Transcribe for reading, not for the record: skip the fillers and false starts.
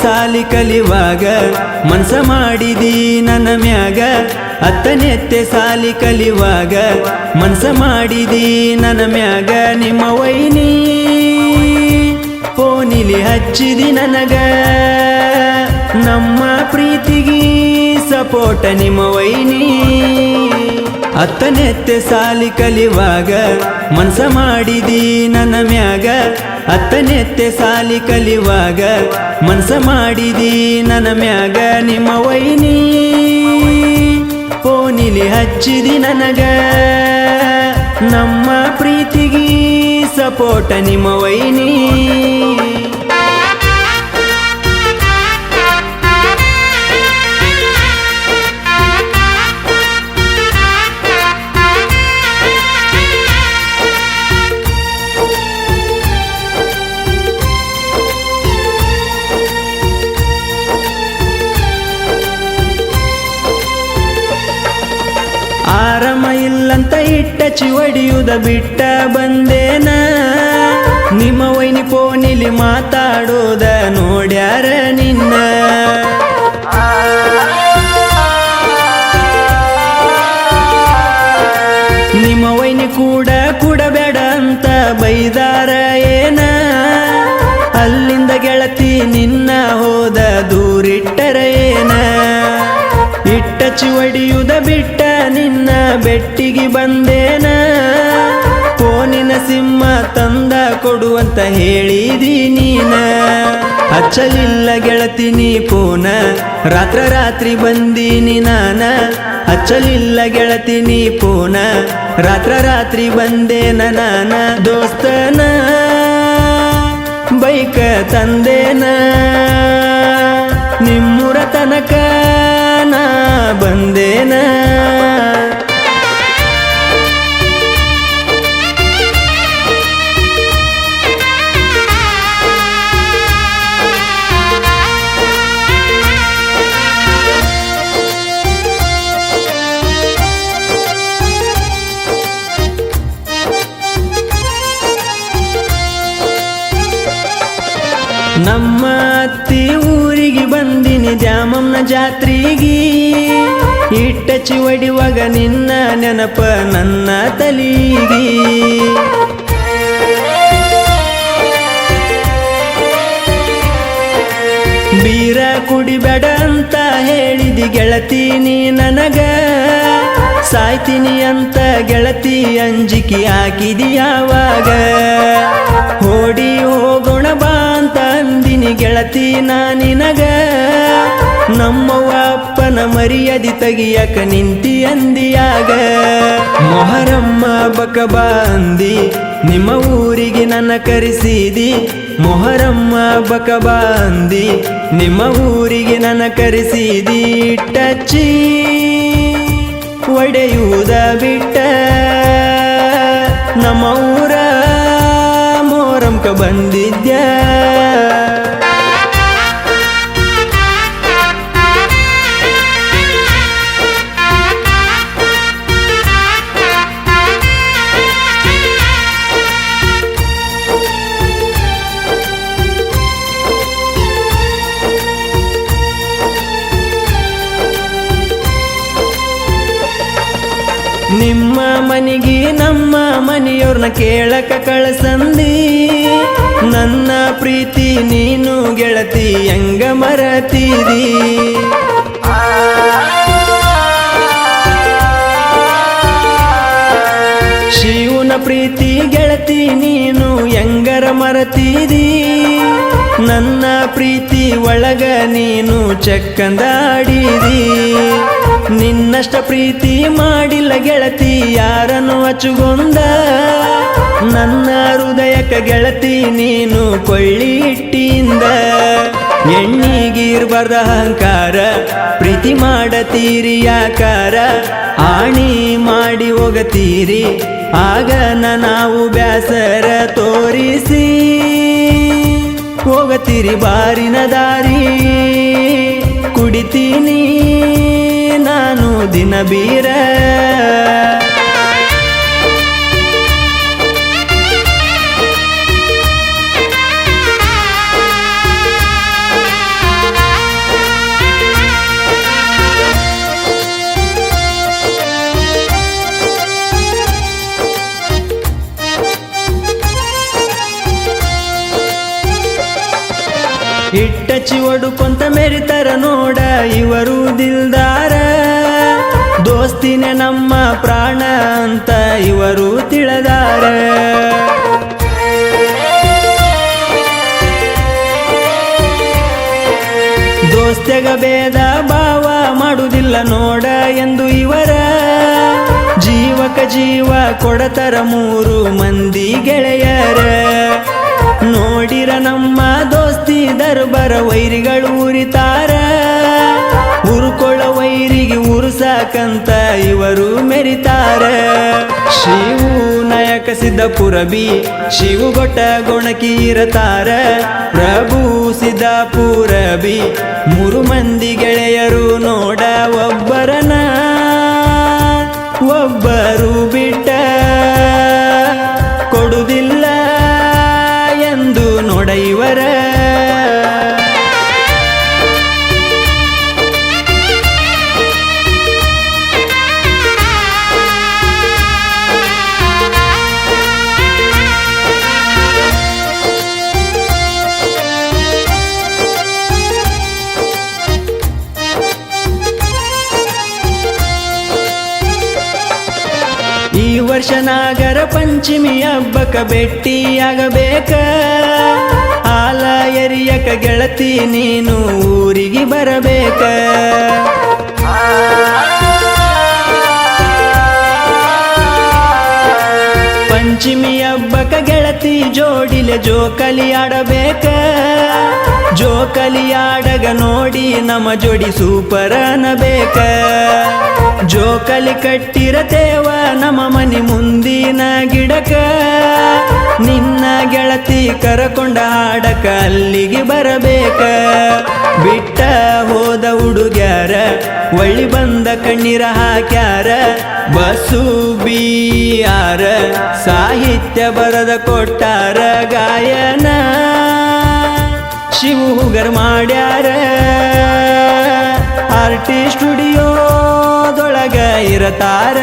ಸಾಲಿ ಕಲಿವಾಗ ಮನ್ಸ ಮಾಡಿದಿ ನನ್ನ ಮ್ಯಾಗ ಹತ್ತನೆತ್ತೆ ಸಾಲಿ ಕಲಿವಾಗ ಮನ್ಸ ಮಾಡಿದಿ ನನ್ನ ಮ್ಯಾಗ ನಿಮ್ಮ ವೈನಿ ಫೋನಿಲಿ ಹಚ್ಚಿದಿ ನನಗ ನಮ್ಮ ಪ್ರೀತಿಗಿ ಸಪೋಟ ನಿಮ್ಮ ವೈನಿ ಹತ್ತನೆತ್ತೆ ಸಾಲಿ ಕಲಿವಾಗ ಮನ್ಸ ಮಾಡಿದಿ ನನ್ನ ಮ್ಯಾಗ ಹತ್ತನೆತ್ತೆ ಸಾಲಿ ಕಲಿವಾಗ ಮನ್ಸ ಮಾಡಿದಿ ನನ್ನ ಮ್ಯಾಗ ನಿಮ್ಮ ವೈನಿ ಫೋನಿಲಿ ಹಚ್ಚಿದಿ ನನಗ ನಮ್ಮ ಪ್ರೀತಿಗಿ ಸಪೋಟ ನಿಮ್ಮ ವೈನಿ ಆರಾಮ ಇಲ್ಲಂತ ಇಟ್ಟಚಿ ಹೊಡಿಯುವುದ ಬಿಟ್ಟ ಬಂದೇನ ನಿಮ್ಮ ವೈನಿ ಫೋನಿಲಿ ಮಾತಾಡೋದ ನೋಡ್ಯಾರ ನಿನ್ನ ನಿಮ್ಮ ವೈನಿ ಕೂಡ ಕೂಡಬೇಡ ಅಂತ ಬೈದಾರ ಏನ ಅಲ್ಲಿಂದ ಗೆಳತಿ ನಿನ್ನ ಹೋದ ದೂರಿಟ್ಟರ ಏನ ಇಟ್ಟಚಿ ಹೊಡಿಯುವುದ ಬಿಟ್ಟ ನಿನ್ನ ಬೆಟ್ಟಿಗೆ ಬಂದೇನ ಫೋನಿನ ಸಿಮ್ಮ ತಂದ ಕೊಡುವಂತ ಹೇಳಿದಿ ನೀನ ಹಚ್ಚಲಿಲ್ಲ ಗೆಳತಿ ನೀ ಫೋನ ರಾತ್ರಿ ಬಂದೀನಿ ನಾನ ಹಚ್ಚಲಿಲ್ಲ ಗೆಳತಿ ನೀ ಫೋನ ರಾತ್ರಿ ಬಂದೇನ ನಾನ ದೋಸ್ತನ ಬೈಕ ತಂದೇನ ನಿಮ್ಮೂರ ತನಕ ನಾ ಬಂದೇನ ನಮ್ಮ ಅತ್ತಿ ಊರಿಗೆ ಬಂದಿನಿ ದ್ಯಾಮಮ್ಮನ ಜಾತ್ರೆಗಿ ಇಟ್ಟಚಿ ಹೊಡಿವಾಗ ನಿನ್ನ ನೆನಪ ನನ್ನ ತಲಿಗಿ ಬೀರ ಕುಡಿಬೇಡ ಅಂತ ಹೇಳಿದಿ ಗೆಳತಿ ನೀ ನನಗ ಸಾಯ್ತೀನಿ ಅಂತ ಗೆಳತಿ ಅಂಜಿಕೆ ಹಾಕಿದಿ ಯಾವಾಗ ಓಡಿ ಹೋಗೋಣ ಬಾ ಅಂತ ಅಂದಿನಿ ಗೆಳತಿ ನಾ ನಿನಗ ನಮ್ಮವ್ವ ಅಪ್ಪನ ಮರ್ಯಾದಿ ತೆಗಿಯಕ ನಿಂತಿ ಅಂದಿಯಾಗ ಮೊಹರಮ್ಮ ಬಕಬಾ ಅಂದಿ ನಿಮ್ಮ ಊರಿಗೆ ನನ್ನ ಕರೆಸಿದಿ ಮೊಹರಮ್ಮ ಬಕಬಾ ಅಂದಿ ನಿಮ್ಮ ಊರಿಗೆ ನನ್ನ ಕರೆಸಿದಿ ಟಚ್ಚಿ ಒಡೆಯುವುದ ಬಿಟ್ಟ ನಮ್ಮ ಊರ ಮೊಹರಂಕ ಬಂದಿದ್ಯ ನಿಮ್ಮ ಮನೆಗೆ ನಮ್ಮ ಮನೆಯವ್ರನ್ನ ಕೇಳಕ ಕಳಸಂದಿ ನನ್ನ ಪ್ರೀತಿ ನೀನು ಗೆಳತಿ ಹೆಂಗ ಮರತಿದಿ ಶಿವನ ಪ್ರೀತಿ ಗೆಳತಿ ನೀನು ಹೆಂಗರ ಮರತಿದಿ ನನ್ನ ಪ್ರೀತಿ ಒಳಗ ನೀನು ಚಕ್ಕಂದಾಡಿದಿ ನಿನ್ನಷ್ಟ ಪ್ರೀತಿ ಮಾಡಿಲ್ಲ ಗೆಳತಿ ಯಾರನ್ನು ಹಚ್ಚುಗೊಂದ ನನ್ನ ಹೃದಯಕ ಗೆಳತಿ ನೀನು ಕೊಳ್ಳಿ ಇಟ್ಟಿಂದ ಎಣ್ಣಿಗಿರ್ಬಾರ್ದ ಅಹಂಕಾರ ಪ್ರೀತಿ ಮಾಡತೀರಿ ಯಾಕಾರ ಆಣಿ ಮಾಡಿ ಹೋಗತೀರಿ ಆಗ ನಾವು ಬ್ಯಾಸರ ತೋರಿಸಿ ಹೋಗತೀರಿ ಬಾರಿನ ದಾರಿ ಕುಡಿತೀನಿ ನಾನು ದಿನ ಬೀರ ಸ್ಕೆಚ್ ಹೊಡುಕೊಂತ ಮೆರಿತಾರ ನೋಡ ಇವರು ದಿಲ್ದಾರ. ದೋಸ್ತಿನೇ ನಮ್ಮ ಪ್ರಾಣ ಅಂತ ಇವರು ತಿಳಿದಾರ. ದೋಸ್ತ್ಯಾಗ ಭೇದ ಭಾವ ಮಾಡುವುದಿಲ್ಲ ನೋಡ ಎಂದು ಇವರ. ಜೀವಕ ಜೀವ ಕೊಡತರ 3 ಮಂದಿ ಗೆಳೆಯರ. ನೋಡಿರ ನಮ್ಮ ದೋಸ್ತಿ ದರ್ಬರ ವೈರಿಗಳು ಉರಿತಾರ. ಉರುಕೊಳ್ಳ ವೈರಿಗೆ ಉರುಸಾಕಂತ ಇವರು ಮೆರಿತಾರ. ಶಿವು ನಾಯಕ ಸಿದ್ದಪುರ ಬಿ ಶಿವು ಗೊಟ್ಟ ಗೊಣಕಿ ಇರತಾರ. ಪ್ರಭು ಸಿದ್ದಾಪುರ ಬಿ 3 ಮಂದಿ ಗೆಳೆಯರು ನೋಡ ಒಬ್ಬರನ ಒಬ್ಬರು ಬಿಟ್ಟ ಕೊಡುವುದಿಲ್ಲ ಎಂದು ನೋಡ ಇವರ. ಈ ವರ್ಷ ನಾಗರ ಪಂಚಮಿ ಹಬ್ಬಕ್ಕ ಭೇಟಿಯಾಗಬೇಕ. ಹಾಲ ಎರಿಯಕ ಗೆಳತಿ ನೀನು ಊರಿಗೆ ಬರಬೇಕ. ಪಂಚಮಿ ಹಬ್ಬಕ್ಕ ಗೆಳತಿ ಜೋಡಿಲೆ ಜೋಕಲಿ ಆಡಬೇಕ. ಜೋಕಲಿ ಆಡಗ ನೋಡಿ ನಮ್ಮ ಜೋಡಿ ಸೂಪರ್ ಅನ್ನಬೇಕ. ಜೋಕಲಿ ಕಟ್ಟಿರತೇವ ನಮ್ಮ ಮನಿ ಮುಂದಿನ ಗಿಡಕ. ನಿನ್ನ ಗೆಳತಿ ಕರಕೊಂಡ ಹಾಡಕ ಅಲ್ಲಿಗೆ ಬರಬೇಕ. ಬಿಟ್ಟ ಹೋದ ಹುಡುಗ್ಯಾರ ಒಳ್ಳಿ ಬಂದ ಕಣ್ಣೀರ ಹಾಕ್ಯಾರ. ಬಸ್ಸು ಬಿಯಾರ ಸಾಹಿತ್ಯ ಬರದ ಕೊಟ್ಟಾರ. ಗಾಯನ ಶಿವು ಹುಗರ್ ಮಾಡ್ಯಾರ. ಆರ್ಟಿ ಸ್ಟುಡಿಯೋದೊಳಗ ಇರತಾರ.